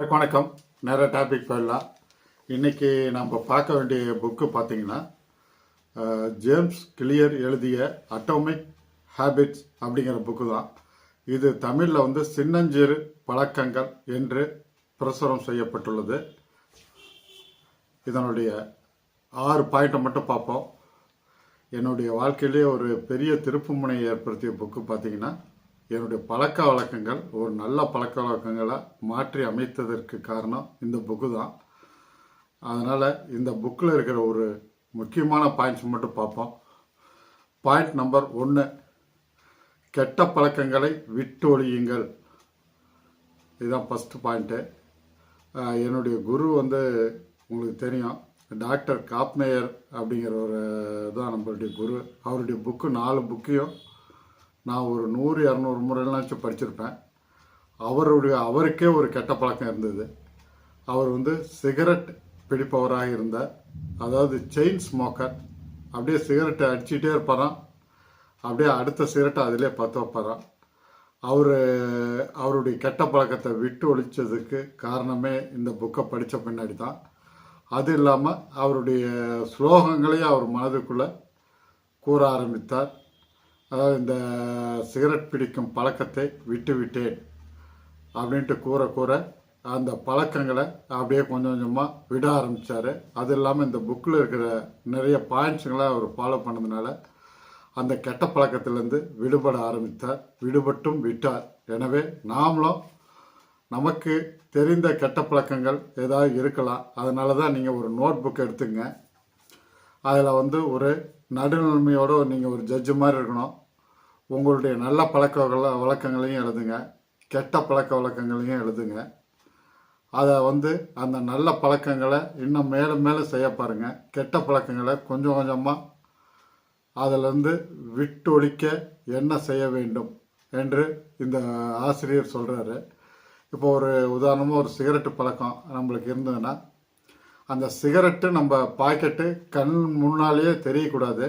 வணக்கம். நிறைய டாபிக் போயிடலாம். இன்றைக்கி நம்ம பார்க்க வேண்டிய புக்கு பார்த்திங்கன்னா ஜேம்ஸ் கிளியர் எழுதிய அட்டாமிக் ஹேபிட்ஸ் அப்படிங்கிற புக்கு தான். இது தமிழில் சின்னஞ்சிறு பழக்கங்கள் என்று பிரசுரம் செய்யப்பட்டுள்ளது. இதனுடைய 6 பாயிண்ட்டை மட்டும் பார்ப்போம். என்னுடைய வாழ்க்கையிலே ஒரு பெரிய திருப்புமுனை ஏற்படுத்திய புக்கு பார்த்திங்கன்னா என்னுடைய பழக்க வழக்கங்கள் ஒரு நல்ல பழக்க வழக்கங்களை மாற்றி அமைத்ததற்கு காரணம் இந்த புக்கு தான். அதனால் இந்த புக்கில் இருக்கிற ஒரு முக்கியமான பாயிண்ட்ஸ் மட்டும் பார்ப்போம். பாயிண்ட் நம்பர் 1, கெட்ட பழக்கங்களை விட்டு ஒழியுங்கள். இதுதான் ஃபஸ்ட்டு பாயிண்ட்டு. என்னுடைய குரு உங்களுக்கு தெரியும், டாக்டர் காப்மேயர் அப்படிங்கிற ஒரு தான் நம்மளுடைய குரு. அவருடைய புக்கு 4 புக்கையும் நான் ஒரு 100-200 முறையிலாச்சும் படிச்சிருப்பேன். அவருக்கே ஒரு கெட்ட பழக்கம் இருந்தது. அவர் சிகரெட் பிடிப்பவராக இருந்தார். அதாவது செயின் ஸ்மோக்கர். அப்படியே சிகரெட்டை அடிச்சுட்டே இருப்பாராம், அப்படியே அடுத்த சிகரெட்டை அதிலே பற்ற வைப்பாராம். அவருடைய கெட்ட பழக்கத்தை விட்டு ஒழிச்சதுக்கு காரணமே இந்த புக்கை படித்த பின்னாடி தான். அது இல்லாமல் அவருடைய ஸ்லோகங்களையும் அவர் மனதுக்குள்ளே கூற ஆரம்பித்தார். அதாவது இந்த சிகரெட் பிடிக்கும் பழக்கத்தை விட்டுவிட்டேன் அப்படின்ட்டு கூற அந்த பழக்கங்களை அப்படியே கொஞ்சம் கொஞ்சமாக விட ஆரம்பித்தார். அது இல்லாமல் இந்த புக்கில் இருக்கிற நிறைய பாயிண்ட்ஸுங்களை அவர் ஃபாலோ பண்ணதுனால அந்த கெட்ட பழக்கத்திலேருந்து விடுபட ஆரம்பித்தார். விடுபட்டும் விட்டார். எனவே நாமளும் நமக்கு தெரிந்த கெட்ட பழக்கங்கள் ஏதாவது இருக்கலாம். அதனால தான் நீங்கள் ஒரு நோட் புக் எடுத்துங்க. அதில் ஒரு நடுநிலைமையோடு நீங்கள் ஒரு ஜட்ஜு மாதிரி இருக்கணும். உங்களுடைய நல்ல பழக்க வழக்கங்களையும் எழுதுங்க, கெட்ட பழக்க வழக்கங்களையும் எழுதுங்க. அதை அந்த நல்ல பழக்கங்களை இன்னும் மேலும் மேலும் செய்ய பாருங்கள். கெட்ட பழக்கங்களை கொஞ்சம் கொஞ்சமாக அதிலிருந்து விட்டு ஒழிக்க என்ன செய்ய வேண்டும் என்று இந்த ஆசிரியர் சொல்கிறாரு. இப்போ ஒரு உதாரணமாக ஒரு சிகரெட்டு பழக்கம் நம்மளுக்கு இருந்ததுன்னா, அந்த சிகரெட்டு நம்ம பாக்கெட்டு கண் முன்னாலேயே தெரியக்கூடாது.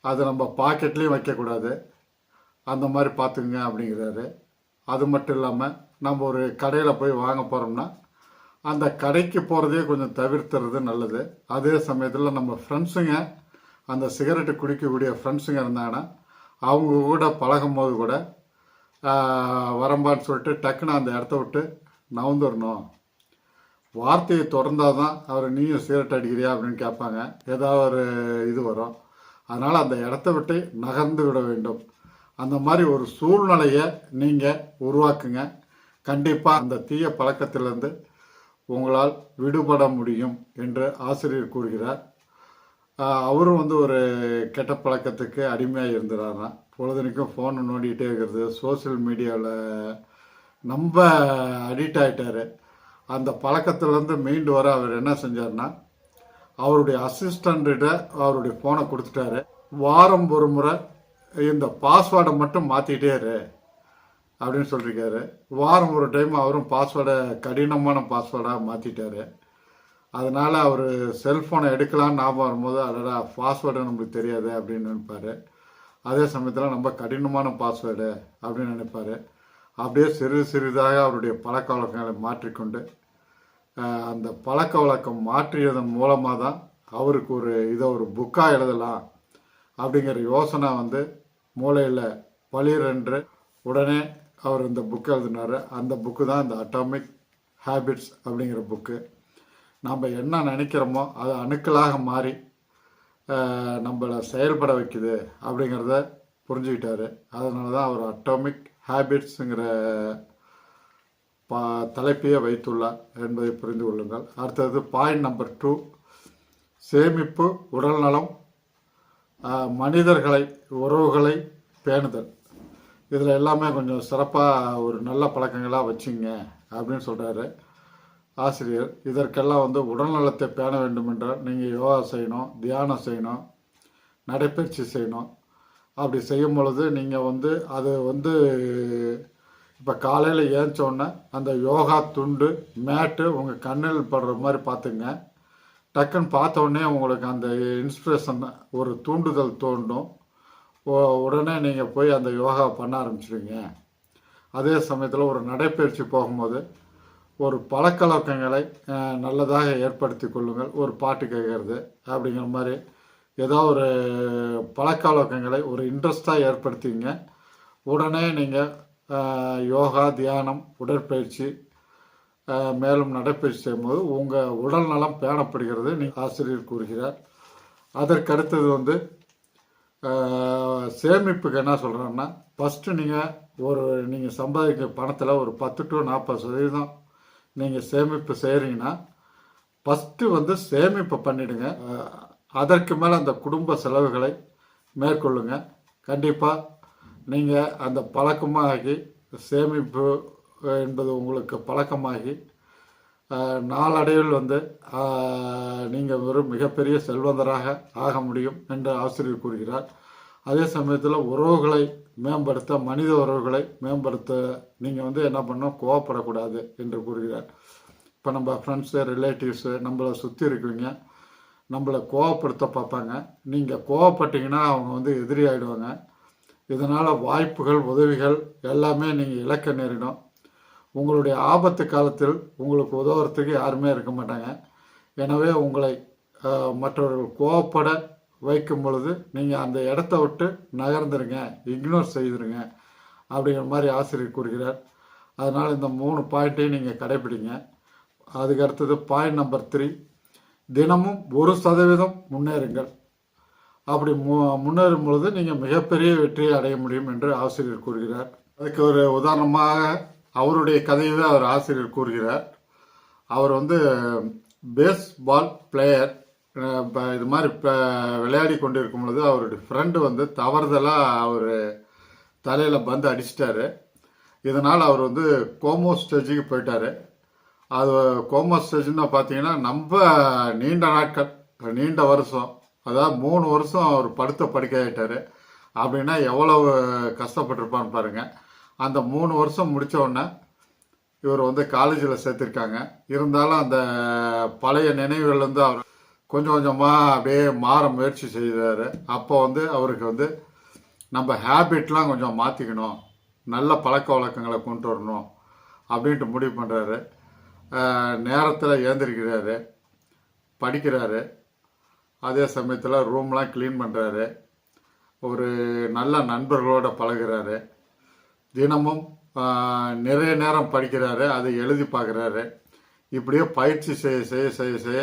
அது நம்ம பாக்கெட்லேயும் வைக்கக்கூடாது. அந்த மாதிரி பார்த்துக்குங்க அப்படிங்கிறாரு. அது மட்டும் இல்லாமல் நம்ம ஒரு கடையில் போய் வாங்க போகிறோம்னா அந்த கடைக்கு போகிறதே கொஞ்சம் தவிர்த்துறது நல்லது. அதே சமயத்தில் நம்ம ஃப்ரெண்ட்ஸுங்க அந்த சிகரெட்டு குடிக்கக்கூடிய ஃப்ரெண்ட்ஸுங்க இருந்தாங்கன்னா அவங்க கூட பழகும் போது கூட வரம்பான்னு சொல்லிட்டு டக்குன்னு அந்த இடத்த விட்டு நவுந்துடணும். வார்த்தையை தொடர்ந்தால் தான் அவர் நீயும் சிகரெட் அடிக்கிறியா அப்படின்னு கேட்பாங்க. ஏதாவது ஒரு இது வரும். அதனால் அந்த இடத்த விட்டு நகர்ந்து விட வேண்டும். அந்த மாதிரி ஒரு சூழ்நிலையை நீங்கள் உருவாக்குங்க. கண்டிப்பாக அந்த தீய பழக்கத்திலிருந்து உங்களால் விடுபட முடியும் என்று ஆசிரியர் கூறுகிறார். அவரும் ஒரு கெட்ட பழக்கத்துக்கு அடிமையாக இருந்துறாருனா, பொழுதுனைக்கும் ஃபோனை நோண்டிகிட்டே இருக்கிறது, சோசியல் மீடியாவில் ரொம்ப அடிக்ட் ஆகிட்டார். அந்த பழக்கத்திலேருந்து மீண்டு வர அவர் என்ன செஞ்சார்னா, அவருடைய அசிஸ்டண்ட்டிட்ட அவருடைய ஃபோனை கொடுத்துட்டாரு. வாரம் ஒரு முறை இந்த பாஸ்வேர்டை மட்டும் மாற்றிட்டே இரு அப்படின்னு சொல்லியிருக்காரு. வாரம் ஒரு டைம் அவரும் பாஸ்வேர்டை கடினமான பாஸ்வேர்டாக மாற்றிட்டாரு. அதனால் அவர் செல்ஃபோனை எடுக்கலான்னு ஞாபகம் வரும்போது அதோட பாஸ்வேர்டு நம்மளுக்கு தெரியாது அப்படின்னு நினைப்பார். அதே சமயத்தில் நம்ம கடினமான பாஸ்வேர்டு அப்படின்னு நினைப்பார். அப்படியே சிறிதாக அவருடைய பழக்க வழக்கங்களை மாற்றிக்கொண்டு அந்த பழக்க வழக்கம் மாற்றியதன் மூலமாக தான் அவருக்கு ஒரு புக்காக எழுதலாம் அப்படிங்கிற யோசனை மூளையில் பளிரென்று உடனே அவர் இந்த புக்கு எழுதினார். அந்த புக்கு தான் இந்த அட்டாமிக் ஹேபிட்ஸ் அப்படிங்கிற புக்கு. நம்ம என்ன நினைக்கிறோமோ அது அணுக்களாக மாறி நம்மளை செயல்பட வைக்குது அப்படிங்கிறத புரிஞ்சுக்கிட்டாரு. அதனால தான் அவர் அட்டாமிக் ஹேபிட்ஸுங்கிற தலைப்பையே வைத்துள்ளார் என்பதை புரிந்து கொள்ளுங்கள். அடுத்தது பாயிண்ட் நம்பர் 2, சேமிப்பு, உடல்நலம், மனிதர்களை உறவுகளை பேணுதல். இதில் எல்லாமே கொஞ்சம் சிறப்பாக ஒரு நல்ல பழக்கங்களாக வச்சுங்க அப்படின்னு சொல்கிறாரு ஆசிரியர். இதற்கெல்லாம் உடல்நலத்தை பேண வேண்டும் என்றால் நீங்கள் யோகா செய்யணும், தியானம் செய்யணும், நடைப்பயிற்சி செய்யணும். அப்படி செய்யும் பொழுது நீங்கள் அது இப்போ காலையில் ஏஞ்சோடனே அந்த யோகா துண்டு மேட்டு உங்கள் கண்ணில் படுற மாதிரி பார்த்துங்க. டக்குன்னு பார்த்தோடனே உங்களுக்கு அந்த இன்ஸ்பிரேஷன் ஒரு தூண்டுதல் தோண்டும். உடனே நீங்கள் போய் அந்த யோகா பண்ண ஆரம்பிச்சிடுங்க. அதே சமயத்தில் ஒரு நடைப்பயிற்சி போகும்போது ஒரு பழக்கவழக்கங்களை நல்லதாக ஏற்படுத்தி கொள்ளுங்கள். ஒரு பாட்டு கேட்கறது அப்படிங்கிற மாதிரி ஏதோ ஒரு பழக்கவழக்கங்களை ஒரு இன்ட்ரெஸ்டாக ஏற்படுத்திங்க. உடனே நீங்கள் யோகா, தியானம், உடற்பயிற்சி, மேலும் நடைப்பயிற்சி செய்யும்போது உங்கள் உடல் நலம் பேணப்படுகிறது ஆசிரியர் கூறுகிறார். அதற்கடுத்தது வந்து சேமிப்புக்கு என்ன சொல்கிறேன்னா, ஃபஸ்ட்டு நீங்கள் சம்பாதிக்கிற பணத்தில் ஒரு 10 to 40% நீங்கள் சேமிப்பு செய்கிறீங்கன்னா ஃபஸ்ட்டு வந்து சேமிப்பு பண்ணிவிடுங்க. அதற்கு மேலே அந்த குடும்ப செலவுகளை மேற்கொள்ளுங்க. கண்டிப்பாக நீங்கள் அந்த பழக்கமாகி சேமிப்பு என்பது உங்களுக்கு பழக்கமாகி நாளடைவில் வந்து நீங்கள் ஒரு மிகப்பெரிய செல்வந்தராக ஆக முடியும் என்று ஆசிரியர் கூறுகிறார். அதே சமயத்தில் உறவுகளை மேம்படுத்த, மனித உறவுகளை மேம்படுத்த நீங்கள் வந்து என்ன பண்ணணும், கோவப்படக்கூடாது என்று கூறுகிறார். இப்போ நம்ம ஃப்ரெண்ட்ஸு, ரிலேட்டிவ்ஸு, நம்மளை சுற்றி இருக்குவீங்க, நம்மளை கோவப்படுத்த பார்ப்பாங்க. நீங்கள் கோவப்பட்டீங்கன்னா அவங்க வந்து எதிரி ஆகிடுவாங்க. இதனால் வாய்ப்புகள், உதவிகள் எல்லாமே நீங்கள் இழக்க நேரிடும். உங்களுடைய ஆபத்து காலத்தில் உங்களுக்கு உதவுறதுக்கு யாருமே இருக்க மாட்டாங்க. எனவே உங்களை மற்றவர்கள் கோவப்பட வைக்கும் பொழுது நீங்கள் அந்த இடத்த விட்டு நகர்ந்துருங்க, இக்னோர் செய்துருங்க அப்படிங்கிற மாதிரி ஆசிரியர் கூறுகிறார். அதனால் இந்த 3 பாயிண்ட்டையும் நீங்கள் கடைப்பிடிங்க. அதுக்கு அடுத்தது பாயிண்ட் நம்பர் 3, தினமும் 1% முன்னேறுங்கள். அப்படி முன்னேறும் பொழுது நீங்கள் மிகப்பெரிய வெற்றியை அடைய முடியும் என்று ஆசிரியர் கூறுகிறார். அதுக்கு ஒரு உதாரணமாக அவருடைய கதையவே அவர் ஆசிரியர் கூறுகிறார். அவர் வந்து பேஸ்பால் பிளேயர். இது மாதிரி விளையாடி கொண்டு இருக்கும் பொழுது அவருடைய ஃப்ரெண்டு வந்து தவறுதலாக அவர் தலையில் பந்து அடிச்சிட்டாரு. இதனால் அவர் வந்து கோமோ ஸ்டேஜுக்கு போயிட்டார். அது கோமோ ஸ்டேஜ்னு பார்த்தீங்கன்னா ரொம்ப நீண்ட நாட்கள், நீண்ட வருஷம், அதாவது 3 வருஷம் அவர் படுத்த படுக்கை ஆகிட்டார். அப்படின்னா எவ்வளவு கஷ்டப்பட்டிருப்பான்னு பாருங்கள். அந்த 3 வருஷம் முடித்த உடனே இவர் வந்து காலேஜில் சேர்த்துருக்காங்க. இருந்தாலும் அந்த பழைய நினைவுகள் வந்து அவர் கொஞ்சம் கொஞ்சமாக அப்படியே மாற முயற்சி செய்கிறாரு. அப்போ வந்து அவருக்கு வந்து நம்ம ஹேபிட்லாம் கொஞ்சம் மாற்றிக்கணும், நல்ல பழக்க வழக்கங்களை கொண்டு வரணும் அப்படின்ட்டு முடிவு பண்ணுறாரு. நேரத்தில் ஏந்திரிக்கிறாரு, படிக்கிறாரு, அதே சமயத்தில் ரூம்லாம் க்ளீன் பண்ணுறாரு, ஒரு நல்ல நண்பர்களோடு பழகிறாரு, தினமும் நிறைய நேரம் படிக்கிறாரு, அதை எழுதி பார்க்குறாரு. இப்படியே பயிற்சி செய்ய செய்ய செய்ய செய்ய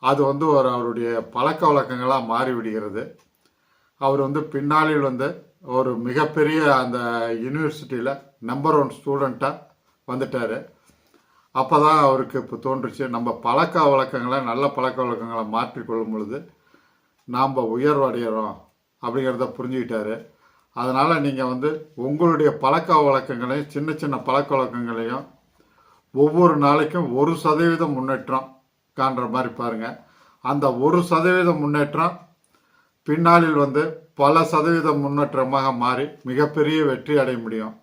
அது வந்து அவருடைய பழக்க வழக்கங்களாக மாறிவிடுகிறது. அவர் வந்து பின்னாளில் வந்து ஒரு மிகப்பெரிய அந்த யூனிவர்சிட்டியில் நம்பர் 1 ஸ்டூடெண்ட்டாக வந்துட்டார். அப்போ தான் அவருக்கு இப்போ தோன்றுச்சு, நம்ம பழக்க வழக்கங்களை, நல்ல பழக்க வழக்கங்களை மாற்றிக்கொள்ளும் பொழுது நாம் உயர்வடைகிறோம் அப்படிங்கிறத புரிஞ்சுக்கிட்டாரு. அதனால் நீங்கள் வந்து உங்களுடைய பழக்க வழக்கங்களையும், சின்ன சின்ன பழக்க வழக்கங்களையும் ஒவ்வொரு நாளைக்கும் 1% முன்னேற்றம் காண்ற மாதிரி பாருங்கள். அந்த 1% முன்னேற்றம் பின்னாளில் வந்து பல சதவீதம் முன்னேற்றமாக மாறி மிகப்பெரிய வெற்றி அடைய முடியும்.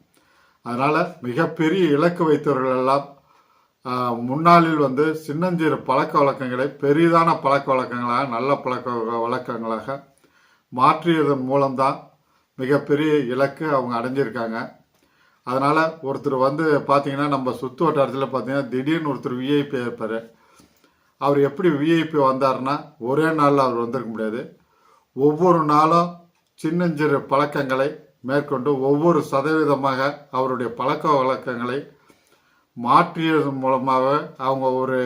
அதனால் மிகப்பெரிய இலக்கு வைத்தவர்கள் எல்லாம் முன்னாளில் வந்து சின்னஞ்சிறு பழக்க வழக்கங்களை பெரிதான பழக்க வழக்கங்களாக, நல்ல பழக்க வழக்கங்களாக மாற்றியதன் மூலம்தான் மிகப்பெரிய இலக்கு அவங்க அடைஞ்சிருக்காங்க. அதனால் ஒருத்தர் வந்து பார்த்திங்கன்னா, நம்ம சுற்று வட்டாரத்தில் பார்த்திங்கன்னா திடீர்னு ஒருத்தர் விஐபி இருப்பார். அவர் எப்படி விஐபி வந்தார்னா, ஒரே நாளில் அவர் வந்திருக்க முடியாது. ஒவ்வொரு நாளும் சின்னஞ்சிறு பழக்கங்களை மேற்கொண்டு ஒவ்வொரு சதவீதமாக அவருடைய பழக்க வழக்கங்களை மாற்றியதன் மூலமாக அவங்க ஒரு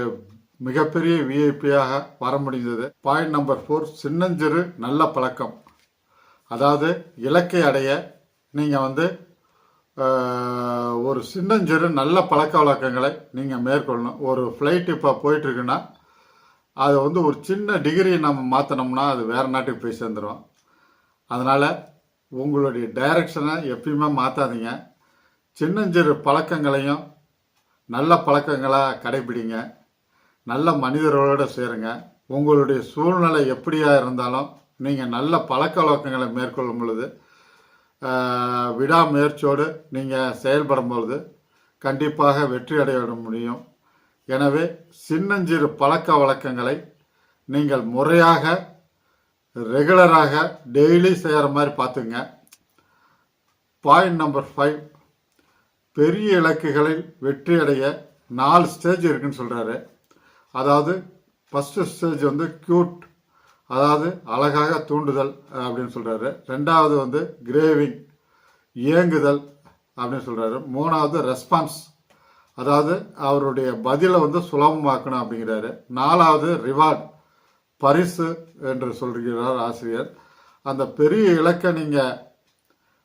மிகப்பெரிய விஐபியாக வர முடிந்தது. பாயிண்ட் நம்பர் 4, சின்னஞ்சிறு நல்ல பழக்கம். அதாவது இலக்கை அடைய நீங்கள் வந்து ஒரு சின்னஞ்சிறு நல்ல பழக்க வழக்கங்களை நீங்கள் மேற்கொள்ளணும். ஒரு ஃப்ளைட் இப்போ போயிட்டுருக்குன்னா அது வந்து ஒரு சின்ன டிகிரி நம்ம மாற்றினோம்னா அது வேறு நாட்டுக்கு போய் சேர்ந்துடும். அதனால் உங்களுடைய டைரக்ஷனை எப்பயுமே மாற்றாதீங்க. சின்னஞ்சிறு பழக்கங்களையும் நல்ல பழக்கங்களாக கடைபிடிங்க. நல்ல மனிதர்களோடு சேருங்க. உங்களுடைய சூழ்நிலை எப்படியாக இருந்தாலும் நீங்கள் நல்ல பழக்க வழக்கங்களை மேற்கொள்ளும் பொழுது, விடாமுயற்சியோடு நீங்கள் செயல்படும் பொழுது கண்டிப்பாக வெற்றி அடைய முடியும். எனவே சின்னஞ்சிறு பழக்க வழக்கங்களை நீங்கள் முறையாக, ரெகுலராக, டெய்லி செய்கிற மாதிரி பார்த்துங்க. பாயிண்ட் நம்பர் 5, பெரிய இலக்குகளில் வெற்றி அடைய 4 ஸ்டேஜ் இருக்குன்னு சொல்கிறாரு. அதாவது ஃபஸ்ட்டு ஸ்டேஜ் வந்து க்யூட், அதாவது அழகாக தூண்டுதல் அப்படின்னு சொல்கிறாரு. ரெண்டாவது வந்து கிரேவிங், ஏங்குதல் அப்படின்னு சொல்கிறாரு. மூணாவது ரெஸ்பான்ஸ், அதாவது அவருடைய பதிலை வந்து சுலபமாக்கணும் அப்படிங்கிறாரு. நாலாவது ரிவார்ட், பரிசு என்று சொல்கிறார் ஆசிரியர். அந்த பெரிய இலக்கை நீங்கள்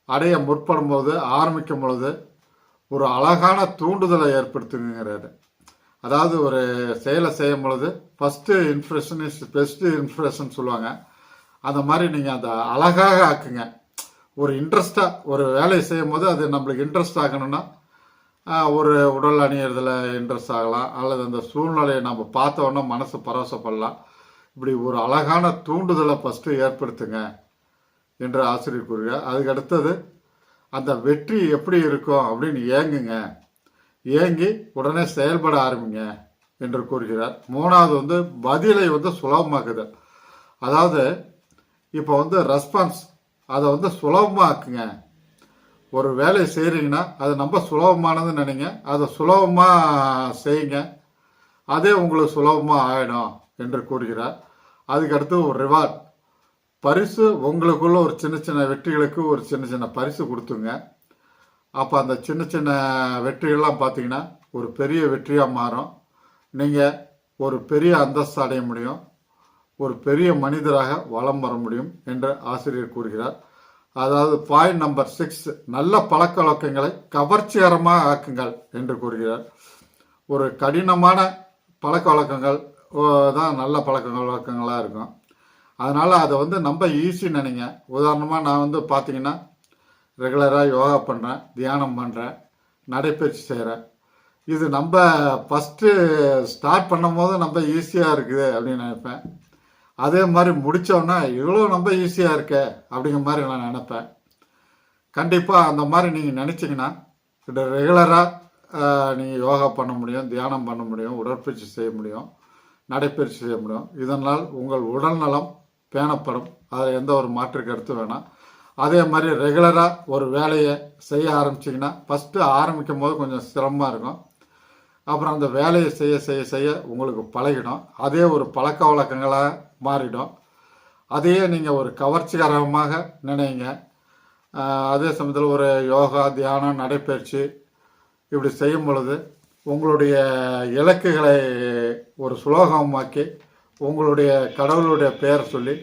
அடைய முற்படும் போது, ஆரம்பிக்கும் பொழுது ஒரு அழகான தூண்டுதலை ஏற்படுத்துங்கிறாரு. அதாவது ஒரு செயலை செய்யும் பொழுது ஃபஸ்ட்டு இன்ஃப்ரெஷன் இஸ் பெஸ்ட்டு இன்ஃப்ரெஷன் சொல்லுவாங்க. அந்த மாதிரி நீங்கள் அதை அழகாக ஆக்குங்க. ஒரு இன்ட்ரெஸ்டாக ஒரு வேலையை செய்யும் போது அது நம்மளுக்கு இன்ட்ரெஸ்ட் ஆகணும்னா ஒரு உடல் அணியறதுல இன்ட்ரெஸ்ட் ஆகலாம், அல்லது அந்த சூழ்நிலையை நம்ம பார்த்தோன்னா மனசு பரவசப்படலாம். இப்படி ஒரு அழகான தூண்டுதலை ஃபஸ்ட்டு ஏற்படுத்துங்க என்று ஆசிரியர் கூறுகிறார். அதுக்கு அடுத்தது அந்த வெற்றி எப்படி இருக்கும் அப்படின்னு ஏங்குங்க, ஏங்கி உடனே செயல்பட ஆரம்பிங்க என்று கூறுகிறார். மூணாவது வந்து பதிலை வந்து சுலபமாக்குது. அதாவது இப்போ வந்து ரெஸ்பான்ஸ், அதை வந்து சுலபமாக்குங்க. ஒரு வேலையை செய்கிறீங்கன்னா அது ரொம்ப சுலபமானதுன்னு நினைங்க, அதை சுலபமாக செய்யுங்க, அதே உங்களுக்கு சுலபமாக ஆகிடும் என்று கூறுகிறார். அதுக்கடுத்து ஒரு ரிவார்ட், பரிசு. உங்களுக்குள்ள ஒரு சின்ன சின்ன வெற்றிகளுக்கு ஒரு சின்ன சின்ன பரிசு கொடுத்துங்க. அப்போ அந்த சின்ன சின்ன வெற்றிகள்லாம் பார்த்தீங்கன்னா ஒரு பெரிய வெற்றியாக மாறும். நீங்கள் ஒரு பெரிய அந்தஸ்து அடைய முடியும், ஒரு பெரிய மனிதராக வலம் வர முடியும் என்று ஆசிரியர் கூறுகிறார். அதாவது பாயிண்ட் நம்பர் 6, நல்ல பழக்க வழக்கங்களை கவர்ச்சிகரமாக ஆக்குங்கள் என்று கூறுகிறார். ஒரு கடினமான பழக்க வழக்கங்கள் தான் நல்ல பழக்க வழக்கங்களாக இருக்கும். அதனால் அதை வந்து நம்ம ஈஸி நினைங்க. உதாரணமாக நான் வந்து பார்த்தீங்கன்னா ரெகுலராக யோகா பண்ணுறேன், தியானம் பண்ணுறேன், நடைப்பயிற்சி செய்கிறேன். இது நம்ம ஃபஸ்ட்டு ஸ்டார்ட் பண்ணும் போது நம்ம ஈஸியாக இருக்குது அப்படின்னு நினைப்பேன். அதே மாதிரி முடித்தோன்னா இவ்வளோ ரொம்ப ஈஸியாக இருக்க அப்படிங்கிற மாதிரி நான் நினைப்பேன். கண்டிப்பாக அந்த மாதிரி நீங்கள் நினச்சிங்கன்னா ரெகுலராக நீங்கள் யோகா பண்ண முடியும், தியானம் பண்ண முடியும், உடற்பயிற்சி செய்ய முடியும், நடைப்பயிற்சி செய்ய முடியும். இதனால் உங்கள் உடல் நலம் பேணப்படும். அதில் எந்த ஒரு மாற்று கருத்து வேணாம். அதே மாதிரி ரெகுலராக ஒரு வேலையை செய்ய ஆரம்பிச்சிங்கன்னா ஃபஸ்ட்டு ஆரம்பிக்கும் போது கொஞ்சம் சிரமமாக இருக்கும். அப்புறம் அந்த வேலையை செய்ய செய்ய செய்ய உங்களுக்கு பழகிடும். அதே ஒரு பழக்க வழக்கங்களாக மாறிடும். அதையே நீங்கள் ஒரு கவர்ச்சிகரமாக நினைங்க. அதே சமயத்தில் ஒரு யோகா, தியானம், நடைப்பயிற்சி இப்படி செய்யும் பொழுது உங்களுடைய இலக்குகளை ஒரு சுலோகமாக்கி உங்களுடைய கடவுளுடைய பெயரை சொல்லி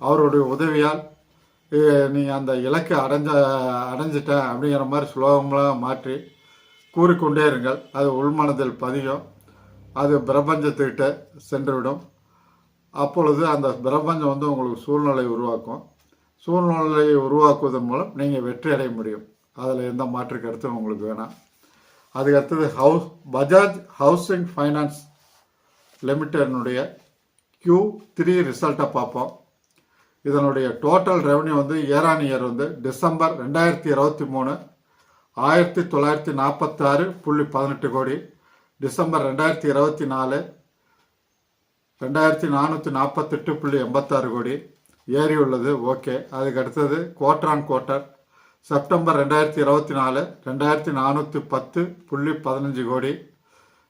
அவருடைய உதவியால் நீங்கள் அந்த இலக்கை அடைஞ்சிட்டேன் அப்படிங்கிற மாதிரி சுலோகமாக மாற்றி கூறிக்கொண்டே இருங்கள். அது உள்மனதில் பதியும், அது பிரபஞ்சத்துக்கிட்ட சென்றுவிடும். அப்பொழுது அந்த பிரபஞ்சம் வந்து உங்களுக்கு சூழ்நிலை உருவாக்கும். சூழ்நிலையை உருவாக்குவதன் மூலம் நீங்கள் வெற்றி அடைய முடியும். அதில் எந்த மாற்று கருத்தும் உங்களுக்கு வேணாம். அதுக்கடுத்தது பஜாஜ் ஹவுசிங் ஃபைனான்ஸ் லிமிட்டனுடைய Q3 ரிசல்ட்டை பார்ப்போம். இதனுடைய டோட்டல் ரெவன்யூ வந்து இயர் வந்து டிசம்பர் 2023 1946.18 கோடி, டிசம்பர் 2024 2448.86 கோடி ஏறி உள்ளது. ஓகே. அதுக்கு அடுத்தது குவார்டர் ஆன் குவார்ட்டர் செப்டம்பர் 2024 2410.15 கோடி,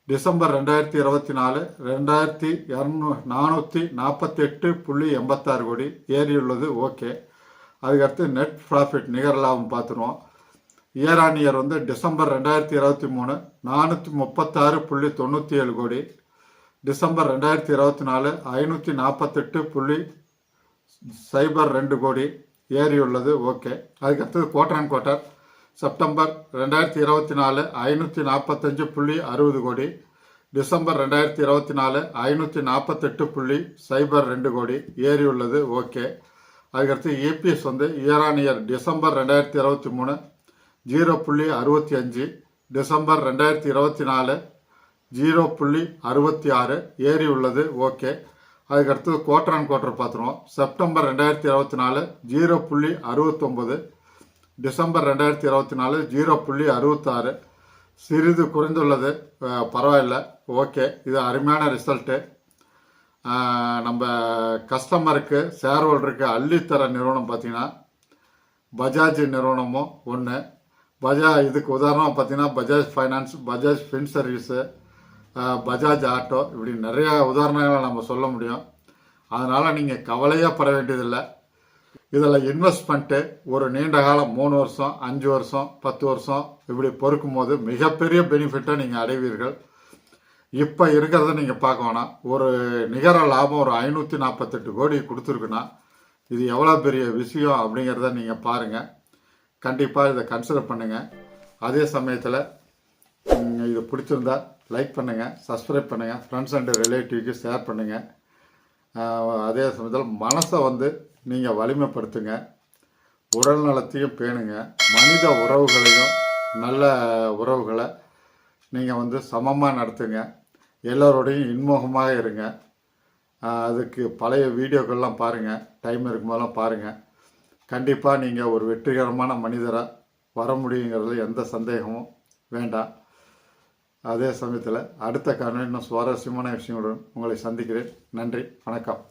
டிசம்பர் 2024 2448.86 கோடி ஏறியுள்ளது. ஓகே. அதுக்கடுத்து நெட் ப்ராஃபிட் நிகர லாபம் பார்த்துருவோம். இயர் வந்து டிசம்பர் 2023 436.97 கோடி, டிசம்பர் 2024 548.02 கோடி ஏறியுள்ளது. ஓகே. அதுக்கடுத்தது குவார்டர் ஆன் குவார்ட்டர் செப்டம்பர் 2024 545.60 கோடி, டிசம்பர் 2024 548.02 கோடி ஏறியுள்ளது. ஓகே. அதுக்கடுத்து EPS வந்து இயர் டிசம்பர் 2023 0.65, டிசம்பர் 2024 0.66 ஏறி உள்ளது. ஓகே. அதுக்கடுத்து குவார்டர் ஆன் குவார்ட்டர் பார்த்துருவோம். செப்டம்பர் 2024 0.69, டிசம்பர் 2024 0.66, சிறிது குறைந்துள்ளது. பரவாயில்ல. ஓகே. இது அருமையான ரிசல்ட்டு. நம்ம கஸ்டமருக்கு, ஷேர் ஹோல்டருக்கு அள்ளித்தர நிறுவனம் பார்த்திங்கன்னா பஜாஜ் நிறுவனமும் ஒன்று, இதுக்கு உதாரணமாக பார்த்தீங்கன்னா Bajaj finance, Bajaj fin service, Bajaj auto, இப்படி நிறையா உதாரணங்களை நம்ம சொல்ல முடியும். அதனால் நீங்கள் கவலையாக பட வேண்டியதில்லை. இதில் இன்வெஸ்ட் பண்ணிட்டு ஒரு நீண்ட காலம் 3 வருஷம், 5 வருஷம், 10 வருஷம் இப்படி பொறுக்கும் போது மிகப்பெரிய பெனிஃபிட்டை நீங்கள் அடைவீர்கள். இப்போ இருக்கிறத நீங்கள் பார்க்க வேணாம். ஒரு நிகர லாபம் ஒரு 548 கோடி கொடுத்துருக்குன்னா இது எவ்வளோ பெரிய விஷயம் அப்படிங்கிறத நீங்கள் பாருங்கள். கண்டிப்பாக இதை கன்சிடர் பண்ணுங்கள். அதே சமயத்தில் இது பிடிச்சிருந்தா லைக் பண்ணுங்கள், சப்ஸ்கிரைப் பண்ணுங்கள், ஃப்ரெண்ட்ஸ் அண்ட் ரிலேட்டிவ்க்கு ஷேர் பண்ணுங்கள். அதே சமயத்தில் மனசை நீங்கள் வலிமைப்படுத்துங்க, உடல் நலத்தையும் பேணுங்க, மனித உறவுகளையும் நல்ல உறவுகளை நீங்கள் சமமாக நடத்துங்க, எல்லோரோடையும் இன்முகமாக இருங்க. அதுக்கு பழைய வீடியோக்கள்லாம் பாருங்கள், டைம் இருக்கும்போதெல்லாம் பாருங்கள். கண்டிப்பாக நீங்கள் ஒரு வெற்றிகரமான மனிதராக வர முடியுங்கிறதுல எந்த சந்தேகமும் வேண்டாம். அதே சமயத்தில் அடுத்த காரணம் இன்னும் சுவாரஸ்யமான விஷயங்களுடன் உங்களை சந்திக்கிறேன். நன்றி, வணக்கம்.